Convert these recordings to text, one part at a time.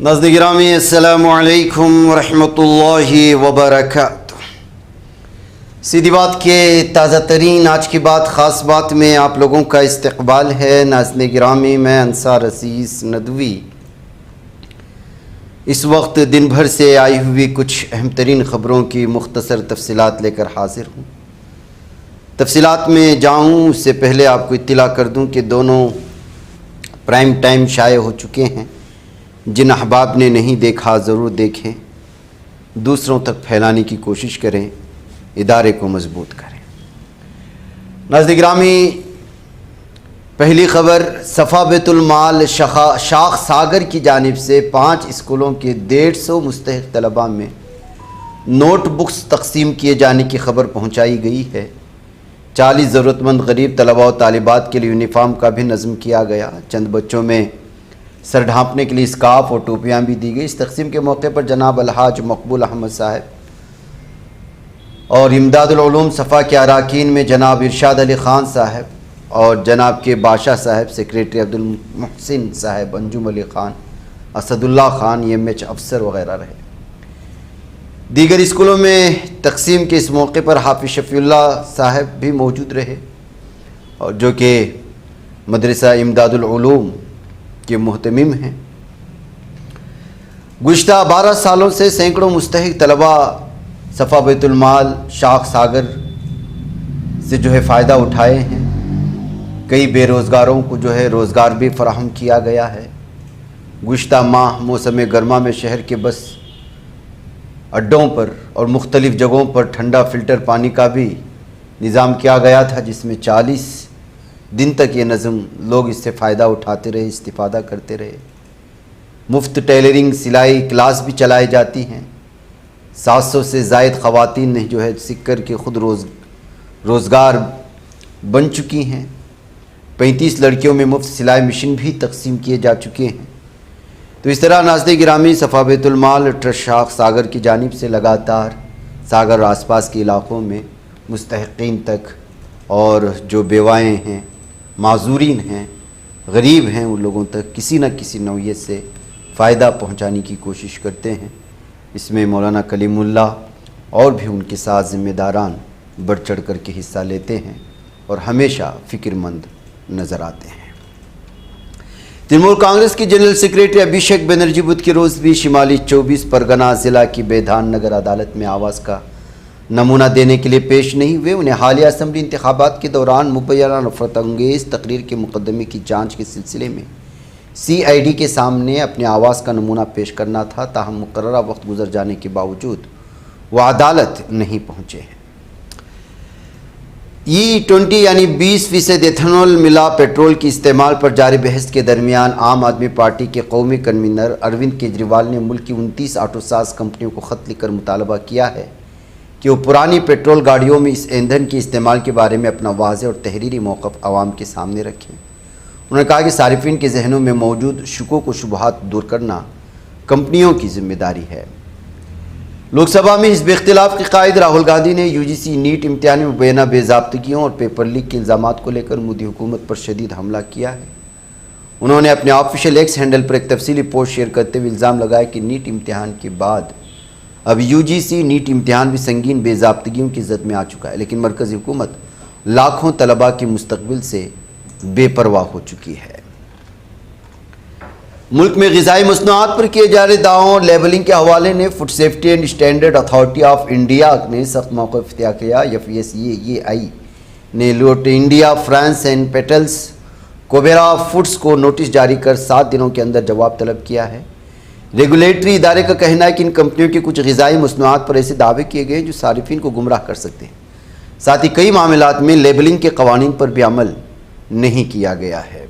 ناظرین گرامی السلام علیکم ورحمۃ اللہ وبرکاتہ۔ سیدھی بات کے تازہ ترین آج کی بات خاص بات میں آپ لوگوں کا استقبال ہے۔ ناظرین گرامی، میں انصار عزیز ندوی اس وقت دن بھر سے آئی ہوئی کچھ اہم ترین خبروں کی مختصر تفصیلات لے کر حاضر ہوں۔ تفصیلات میں جاؤں اس سے پہلے آپ کو اطلاع کر دوں کہ دونوں پرائم ٹائم شائع ہو چکے ہیں۔ جن احباب نے نہیں دیکھا ضرور دیکھیں، دوسروں تک پھیلانے کی کوشش کریں، ادارے کو مضبوط کریں۔ ناظرین گرامی، پہلی خبر، صفا بیت المال شاخ ساگر کی جانب سے 5 اسکولوں کے 150 مستحق طلباء میں نوٹ بکس تقسیم کیے جانے کی خبر پہنچائی گئی ہے۔ 40 ضرورت مند غریب طلباء و طالبات کے لیے یونیفارم کا بھی نظم کیا گیا۔ چند بچوں میں سر ڈھانپنے کے لیے اسکارف اور ٹوپیاں بھی دی گئی۔ اس تقسیم کے موقع پر جناب الحاج مقبول احمد صاحب اور امداد العلوم صفا کے اراکین میں جناب ارشاد علی خان صاحب اور جناب کے بادشاہ صاحب، سیکریٹری عبد المحسن صاحب، انجم علی خان، اسد اللہ خان، EMH افسر وغیرہ رہے۔ دیگر اسکولوں میں تقسیم کے اس موقع پر حافظ شفیع اللہ صاحب بھی موجود رہے، اور جو کہ مدرسہ امداد العلوم کے محتمم ہیں۔ گزشتہ 12 سالوں سے سینکڑوں مستحق طلباء صفا بیت المال شاخ ساگر سے فائدہ اٹھائے ہیں۔ کئی بے روزگاروں کو روزگار بھی فراہم کیا گیا ہے۔ گزشتہ ماہ موسم گرما میں شہر کے بس اڈوں پر اور مختلف جگہوں پر ٹھنڈا فلٹر پانی کا بھی نظام کیا گیا تھا، جس میں 40 دن تک یہ نظم لوگ اس سے فائدہ اٹھاتے رہے، استفادہ کرتے رہے۔ مفت ٹیلرنگ سلائی کلاس بھی چلائی جاتی ہیں۔ 700 سے زائد خواتین نے سیکھ کر کے خود روزگار بن چکی ہیں۔ 35 لڑکیوں میں مفت سلائی مشین بھی تقسیم کیے جا چکے ہیں۔ تو اس طرح ناظرین گرامی، صفا بیت المال ٹرسٹ شاخ ساگر کی جانب سے لگاتار ساگر اور آس پاس کے علاقوں میں مستحقین تک اور جو بیوائیں ہیں، معذورین ہیں، غریب ہیں، ان لوگوں تک کسی نہ کسی نوعیت سے فائدہ پہنچانے کی کوشش کرتے ہیں۔ اس میں مولانا کلیم اللہ اور بھی ان کے ساتھ ذمہ داران بڑھ چڑھ کر کے حصہ لیتے ہیں اور ہمیشہ فکر مند نظر آتے ہیں۔ ترنمول کانگریس کی جنرل سیکریٹری ابھیشیک بنرجی بدھ کے روز بھی شمالی 24 پرگنہ ضلع کی بیدھان نگر عدالت میں آواز کا نمونہ دینے کے لیے پیش نہیں ہوئے۔ انہیں حالیہ اسمبلی انتخابات کے دوران مبینہ نفرت انگیز تقریر کے مقدمے کی جانچ کے سلسلے میں CID کے سامنے اپنے آواز کا نمونہ پیش کرنا تھا، تاہم مقررہ وقت گزر جانے کے باوجود وہ عدالت نہیں پہنچے ہیں۔ E20 یعنی 20% ایتھنول ملا پیٹرول کی استعمال پر جاری بحث کے درمیان عام آدمی پارٹی کے قومی کنوینر اروند کیجریوال نے ملک کی 29 آٹو ساز کمپنیوں کو خط لکھ کر مطالبہ کیا ہے کہ وہ پرانی پیٹرول گاڑیوں میں اس ایندھن کے استعمال کے بارے میں اپنا واضح اور تحریری موقف عوام کے سامنے رکھیں۔ انہوں نے کہا کہ صارفین کے ذہنوں میں موجود شکوک و شبہات دور کرنا کمپنیوں کی ذمہ داری ہے۔ لوک سبھا میں حزب اختلاف کے قائد راہل گاندھی نے UGC نیٹ امتحان میں مبینہ بے ضابطگیوں اور پیپر لیک کے الزامات کو لے کر مودی حکومت پر شدید حملہ کیا ہے۔ انہوں نے اپنے آفیشیل ایکس ہینڈل پر ایک تفصیلی پوسٹ شیئر کرتے ہوئے الزام لگایا کہ نیٹ امتحان کے بعد اب UGC نیٹ امتحان بھی سنگین بے ضابطگیوں کی زد میں آ چکا ہے، لیکن مرکزی حکومت لاکھوں طلباء کے مستقبل سے بے پرواہ ہو چکی ہے۔ ملک میں غذائی مصنوعات پر کیے جا رہے دعووں اور لیبلنگ کے حوالے نے food safety and standard authority of India نے سخت موقف اختیار کیا۔ FSSAI نے Lotte India Ferns and Petals Kubera foods کو نوٹس جاری کر 7 دنوں کے اندر جواب طلب کیا ہے۔ ریگولیٹری ادارے کا کہنا ہے کہ ان کمپنیوں کی کچھ غذائی مصنوعات پر ایسے دعوے کیے گئے جو صارفین کو گمراہ کر سکتے ہیں۔ ساتھ ہی کئی معاملات میں لیبلنگ کے قوانین پر بھی عمل نہیں کیا گیا ہے۔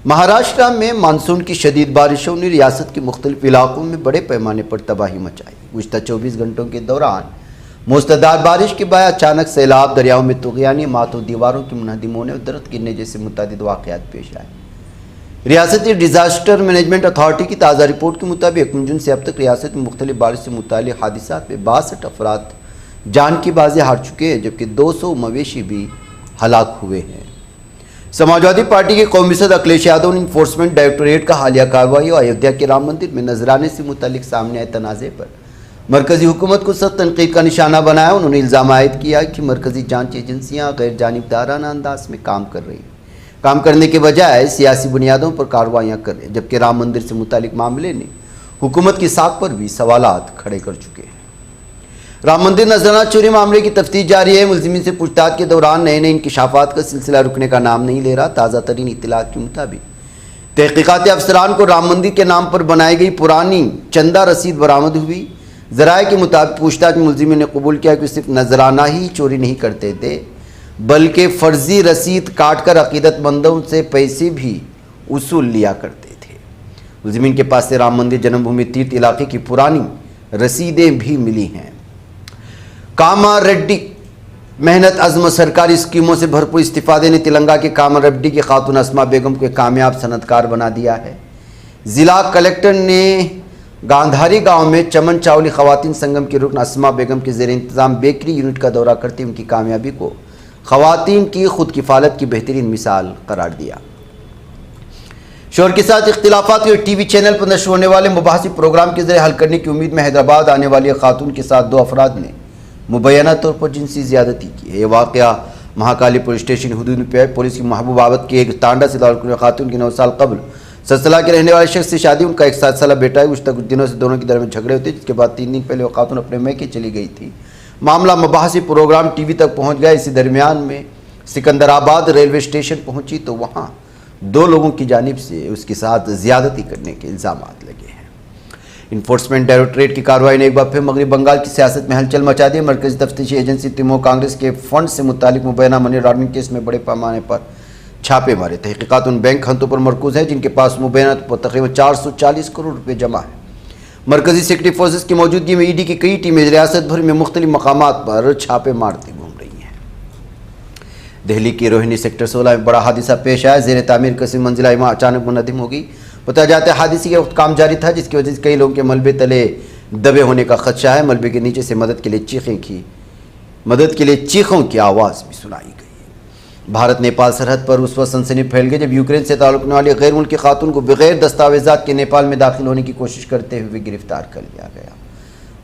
مہاراشٹر میں مانسون کی شدید بارشوں نے ریاست کے مختلف علاقوں میں بڑے پیمانے پر تباہی مچائی۔ گزشتہ 24 گھنٹوں کے دوران موسلادھار بارش کے بعد اچانک سیلاب، دریاؤں میں طغیانی مات و دیواروں کی منہدم ہونے اور درخت گرنے جیسے متعدد واقعات پیش آئے۔ ریاستی ڈیزاسٹر مینجمنٹ اتھارٹی کی تازہ رپورٹ کے مطابق 1 جون سے اب تک ریاست میں مختلف بارش سے متعلق حادثات میں 62 افراد جان کی بازی ہار چکے ہیں، جبکہ 200 مویشی بھی ہلاک ہوئے ہیں۔ समाजवादी पार्टी के कौमी सदर अखिलेश यादव ने इन्फोर्समेंट डायरेक्टोरेट का हालिया कार्रवाई और अयोध्या के राम मंदिर में नजराने से मुतालिक सामने आए तनाज़े पर मरकजी हुकूमत को सख्त तनकीद का निशाना बनाया। उन्होंने इल्ज़ाम आयद किया कि मरकजी जांच एजेंसियां गैर जानिबदाराना अंदाज में काम कर रही, काम करने के बजाय सियासी बुनियादों पर कार्रवाइयाँ कर रही, जबकि राम मंदिर से मुतालिक मामले ने हुकूमत की साख पर भी सवालात खड़े कर चुके हैं। राम मंदिर नजराना चोरी मामले की तफ्तीश जारी है। मुलजिमीन से पूछताछ के दौरान नए नए इंकिशाफात का सिलसिला रुकने का नाम नहीं ले रहा। ताज़ा तरीन इत्तलात के मुताबिक तहकीकाती अफसरान को राम मंदिर के नाम पर बनाई गई पुरानी चंदा रसीद बरामद हुई। ज़राए के मुताबिक पूछताछ में मुलजिमीन ने कबूल किया कि सिर्फ नजराना ही चोरी नहीं करते थे, बल्कि फ़र्जी रसीद काट कर अकीदतमंदों से पैसे भी वसूल लिया करते थे। मुलजिमीन के पास से राम मंदिर जन्मभूमि तीर्थ इलाके की पुरानी रसीदें भी मिली हैं। कामारेड्डी मेहनत अज़्म सरकारी स्कीमों से भरपूर इस्तिफादे ने तेलंगाना के कामारेड्डी की खातून अस्मा बेगम को एक कामयाब सनतकार बना दिया है। ज़िला कलेक्टर ने गांधारी गांव में चमन चावली खवातीन संगम की रुकन अस्मा बेगम के ज़ेर इंतज़ाम बेकरी यूनिट का दौरा करते उनकी कामयाबी को खवातीन की खुद किफ़ालत की बेहतरीन मिसाल करार दिया। शोर के साथ इख्तिलाफात के टीवी चैनल पर नशर होने वाले मुबाहसी प्रोग्राम के ज़रिए हल करने की उम्मीद में हैदराबाद आने वाली खातून के साथ दो अफराद ने मुबैना तौर पर जिनसी ज़्यादती की है। ये वाक़या महाकाली पुलिस स्टेशन हदूद में पे पुलिस की महबूबाबाद के एक तांडा से ताल्लुक़ खातून की 9 साल कबल ससला के रहने वाले शख्स से शादी, उनका एक 7 साल बेटा है। कुछ दिनों से दोनों के दरमियान झगड़े होते, जिसके बाद 3 दिन पहले वो खातून अपने मैके चली गई थी। मामला मुबाहसी प्रोग्राम टीवी तक पहुँच गया। इसी दरमियान में सिकंदराबाद रेलवे स्टेशन पहुँची तो वहाँ 2 लोगों की जानिब से उसके साथ ज़्यादती करने के इल्ज़ाम लगे हैं। इन्फोर्समेंट डायरेक्टोरेट की कार्रवाई ने एक बार फिर मगरबी बंगाल की सियासत में हलचल मचा दी। मरकजी तफ्तीशी एजेंसी तृणमूल कांग्रेस के फंड से मुतालिक मुबैना मनी लॉन्ड्रिंग केस में बड़े पैमाने पर छापे मारे। तहकीकात उन बैंक खातों पर मरकूज है जिनके पास मुबैना पर तकरीबन 440 करोड़ रुपये जमा है। मरकजी सिक्योरिटी फोर्सेज की मौजूदगी में ईडी की कई टीमें रियासत भर में मुख्तलिफ मकामात पर छापे मारती घूम रही हैं। दिल्ली की रोहिणी सेक्टर 16 में बड़ा हादसा पेश आया। ज़ेर तामीर कसी मंजिला इमारत अचानक मुनहदिम हो गई। बताया जाता है हादसे के वक्त काम जारी था, जिसकी वजह से कई लोगों के मलबे तले दबे होने का खदशा है। मलबे के नीचे से मदद के लिए चीखों की आवाज़ भी सुनाई गई। भारत नेपाल सरहद पर उस वक्त सनसनी फैल गई जब यूक्रेन से ताल्लुक़ रखने वाली गैर मुल्की खातून को बगैर दस्तावेजात के नेपाल में दाखिल होने की कोशिश करते हुए गिरफ्तार कर लिया गया।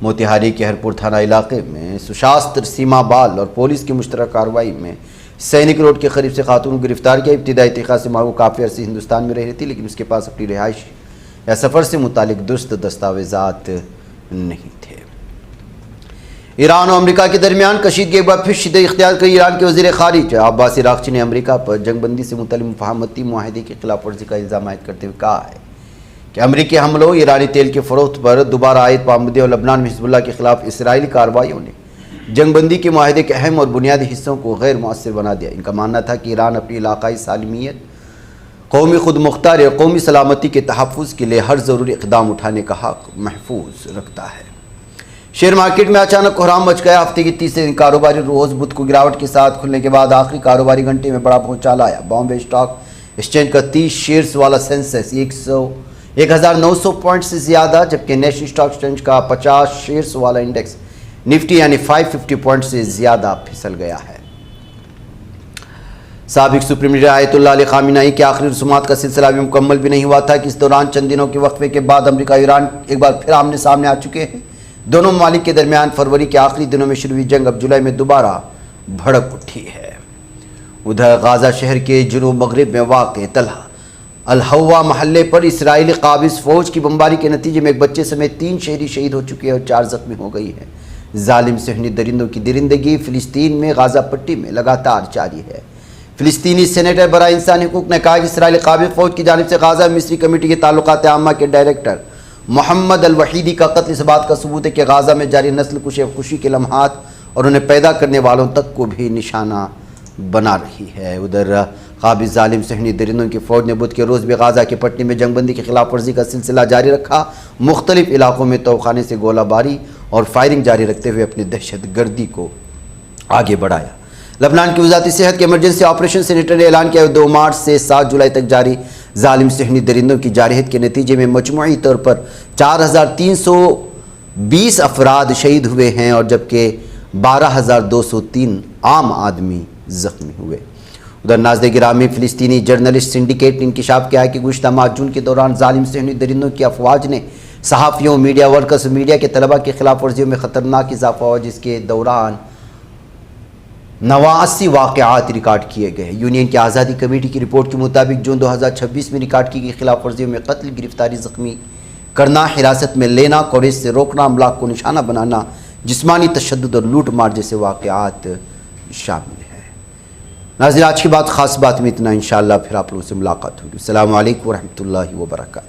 मोतिहारी के हरपुर थाना इलाके में सुशास्त्र सीमा बाल और पुलिस की मुश्तरक कार्रवाई में सैनिक रोड के करीब से खातून को गिरफ्तार किया। इब्तिदाई तरीक़ा से वो काफ़ी अरसे हिंदुस्तान में रह रही थी, लेकिन उसके पास अपनी रिहाइश या सफ़र से मुतालिक दुरुस्त दस्तावेजात नहीं थे। ईरान और अमेरिका के दरमियान कशीदगी एक बार फिर शिद्दत इख्तियार करी। ईरान के वज़ीर ख़ारिज अब्बास अराग़ची ने अमेरिका पर जंगबंदी से मुतल्लिक़ मुफ़ाहमती मुआहदे की खिलाफ वर्जी का इल्ज़ाम आयद करते हुए कहा है कि अमेरिकी हमलों, ईरानी तेल के फ़रोख्त पर दोबारा आयद पाबंदी और लबनान में हिज़्बुल्लाह के खिलाफ इसराइली कार्रवाइयों ने जंगबंदी के माहदे के अहम और बुनियादी हिस्सों को गैर मुअस्सिर बना दिया। इनका मानना था कि ईरान अपनी इलाकाई सालमियत, कौमी खुद मुख्तारी और कौमी सलामती के तहफ़्फ़ुज़ के लिए हर ज़रूरी इक़दाम उठाने का हक़ महफूज रखता है। शेयर मार्केट में अचानक कोहराम मच गया। हफ्ते की तीसरे दिन कारोबारी रोज़ बुध को गिरावट के साथ खुलने के बाद आखिरी कारोबारी घंटे में बड़ा भूचाल आया। बॉम्बे स्टॉक एक्सचेंज का 30 शेयर्स वाला सेंसेक्स 1900 पॉइंट से ज़्यादा, जबकि नेशनल स्टॉक एक्सचेंज का 50 शेयर्स वाला इंडेक्स निफ्टी यानी 550 पॉइंट से ज़्यादा फिसल गया है। साबिक supreme leader Ayatollah Ali Khamenei के आखिरी रसूमात का सिलसिला भी मुकम्मल भी नहीं हुआ था कि इस दौरान चंद दिनों के वक्फे के बाद अमेरिका और ईरान एक बार फिर आमने सामने आ चुके हैं। दोनों ममालिक के दरमियान फरवरी के आखिरी दिनों में शुरू हुई जंग अब जुलाई में दोबारा भड़क उठी है। उधर गाज़ा शहर के जुनूब मगरिब में वाक़ तलहा अल हवा महल्ले पर इसराइली काबिज़ फ़ौज की बमबारी के नतीजे में एक बच्चे समेत 3 शहरी शहीद हो चुके हैं और 4 ज़ख्मी हो गई है। जालिम सहनी दरिंदों की दरिंदगी फ़िलिस्तीन में गाज़ा पट्टी में लगातार जारी है। फ़िलिस्तीनी सेनेटर बराए इंसानी हुकूक ने कहा कि इसराइली काबिज़ फ़ौज की जानिब से गाज़ा मिस्री कमेटी के ताल्लुकात आम्मा के डायरेक्टर मोहम्मद अल वहीदी का कत्ल इस बात का सबूत है कि गाज़ा में जारी नस्ल कुशी खुशी के लम्हात और उन्हें पैदा करने वालों तक को भी निशाना बना रही है। उधर काबिज़ जालिम सहनी दरिंदों की फ़ौज ने बुध के रोज़ भी गाज़ा की पट्टी में जंगबंदी की खिलाफ वर्जी का सिलसिला जारी रखा। मुख्तलिफ इलाकों में तोपखाने से गोलाबारी और फायरिंग जारी रखते हुए अपनी दहशत गर्दी को आगे बढ़ाया। लबनान की वज़ारत सेहत के इमरजेंसी ऑपरेशन सेनेटर ने ऐलान किया 2 मार्च से 7 जुलाई तक जारी जालिम सहनी दरिंदों की जारहियत के नतीजे में मजमूई तौर पर 4320 अफराद शहीद हुए हैं और जबकि 12203 आम आदमी ज़ख्मी हुए। ادھر ناظر گرامی فلسطینی جرنلسٹ سنڈیکیٹ نے انکشاف کیا ہے کہ گزشتہ ماہ جون کے دوران ظالم صہیونی درندوں کی افواج نے صحافیوں، میڈیا ورکرز، میڈیا کے طلباء کی خلاف ورزیوں میں خطرناک اضافہ ہوا، جس کے دوران 89 واقعات ریکارڈ کیے گئے۔ یونین کی آزادی کمیٹی کی رپورٹ کے مطابق جون 2026 میں ریکارڈ کی گئی خلاف ورزیوں میں قتل، گرفتاری، زخمی کرنا، حراست میں لینا، کوریج سے روکنا، املاک کو نشانہ بنانا، جسمانی تشدد اور لوٹ مار جیسے واقعات شامل ہیں۔ ناظرین، آج کی بات خاص بات میں اتنا، انشاءاللہ پھر آپ لوگوں سے ملاقات ہوگی۔ السلام علیکم ورحمۃ اللہ وبرکاتہ۔